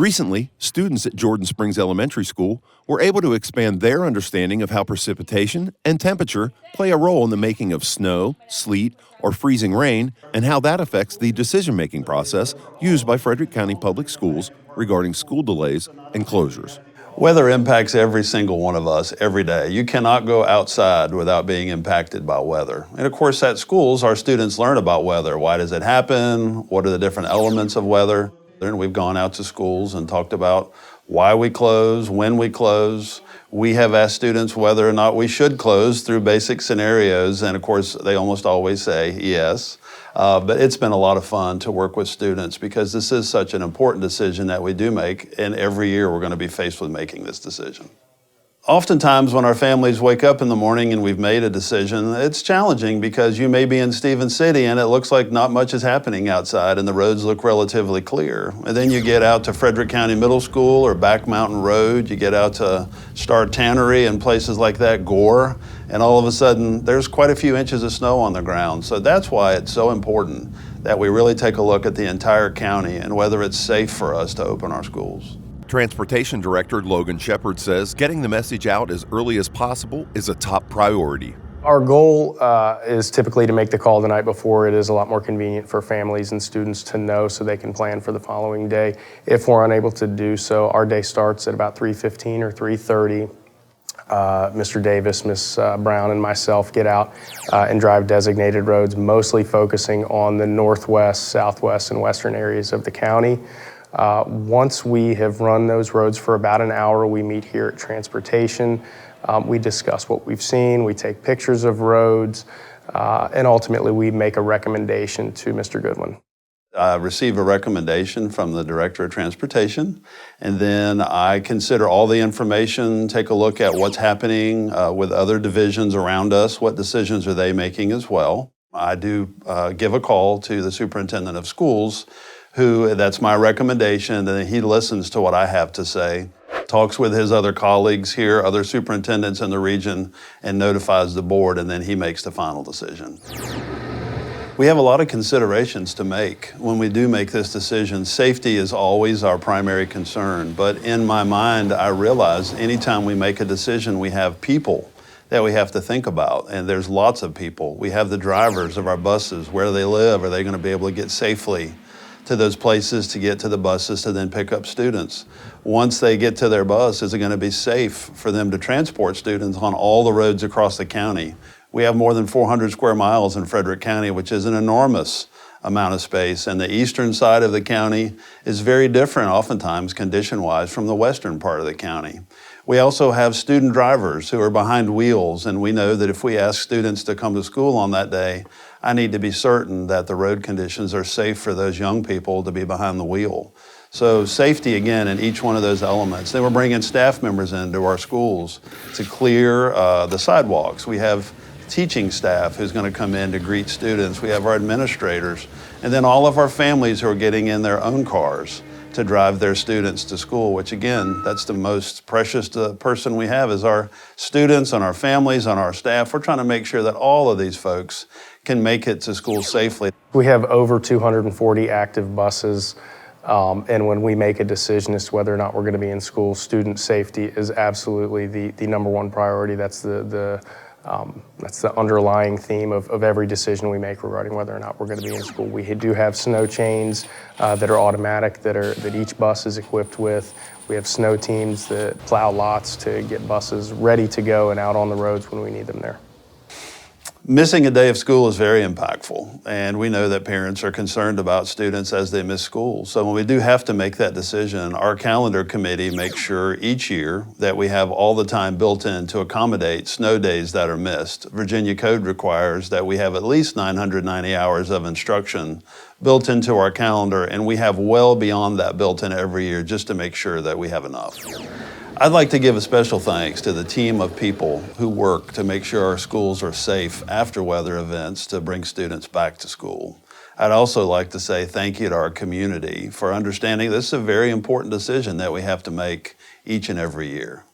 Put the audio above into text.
Recently, students at Jordan Springs Elementary School were able to expand their understanding of how precipitation and temperature play a role in the making of snow, sleet, or freezing rain, and how that affects the decision-making process used by Frederick County Public Schools regarding school delays and closures. Weather impacts every single one of us every day. You cannot go outside without being impacted by weather. And of course, at schools, our students learn about weather. Why does it happen? What are the different elements of weather? And we've gone out to schools and talked about why we close, when we close. We have asked students whether or not we should close through basic scenarios, and of course, they almost always say yes. But it's been a lot of fun to work with students because this is such an important decision that we do make, and every year we're going to be faced with making this decision. Oftentimes when our families wake up in the morning and we've made a decision, it's challenging because you may be in Stevens City and it looks like not much is happening outside and the roads look relatively clear. And then you get out to Frederick County Middle School or Back Mountain Road, you get out to Star Tannery and places like that, Gore, and all of a sudden there's quite a few inches of snow on the ground. So that's why it's so important that we really take a look at the entire county and whether it's safe for us to open our schools. Transportation Director Logan Sheppard says getting the message out as early as possible is a top priority. Our goal is typically to make the call the night before. It is a lot more convenient for families and students to know so they can plan for the following day. If we're unable to do so, our day starts at about 3:15 or 3:30. Mr. Davis, Ms. Brown, and myself get out and drive designated roads, mostly focusing on the northwest, southwest, and western areas of the county. Once we have run those roads for about an hour, we meet here at Transportation. We discuss what we've seen, we take pictures of roads, and ultimately we make a recommendation to Mr. Goodwin. I receive a recommendation from the Director of Transportation, and then I consider all the information, take a look at what's happening with other divisions around us, what decisions are they making as well. I do give a call to the Superintendent of Schools, that's my recommendation, and then he listens to what I have to say, talks with his other colleagues here, other superintendents in the region, and notifies the board, and then he makes the final decision. We have a lot of considerations to make when we do make this decision. Safety is always our primary concern, but in my mind, I realize anytime we make a decision, we have people that we have to think about, and there's lots of people. We have the drivers of our buses, where do they live? Are they going to be able to get safely to those places to get to the buses to then pick up students? Once they get to their bus, is it going to be safe for them to transport students on all the roads across the county? We have more than 400 square miles in Frederick County, which is an enormous amount of space, and the eastern side of the county is very different, oftentimes condition-wise, from the western part of the county. We also have student drivers who are behind wheels, and we know that if we ask students to come to school on that day, I need to be certain that the road conditions are safe for those young people to be behind the wheel. So safety, again, in each one of those elements. Then we're bringing staff members into our schools to clear the sidewalks. We have teaching staff who's going to come in to greet students. We have our administrators, and then all of our families who are getting in their own cars to drive their students to school, which again, that's the most precious person we have is our students and our families and our staff. We're trying to make sure that all of these folks can make it to school safely. We have over 240 active buses, and when we make a decision as to whether or not we're going to be in school, student safety is absolutely the number one priority. That's the underlying theme of every decision we make regarding whether or not we're going to be in school. We do have snow chains that are automatic that each bus is equipped with. We have snow teams that plow lots to get buses ready to go and out on the roads when we need them there. Missing a day of school is very impactful, and we know that parents are concerned about students as they miss school. So when we do have to make that decision, our calendar committee makes sure each year that we have all the time built in to accommodate snow days that are missed. Virginia code requires that we have at least 990 hours of instruction built into our calendar, and we have well beyond that built in every year just to make sure that we have enough. I'd like to give a special thanks to the team of people who work to make sure our schools are safe after weather events to bring students back to school. I'd also like to say thank you to our community for understanding this is a very important decision that we have to make each and every year.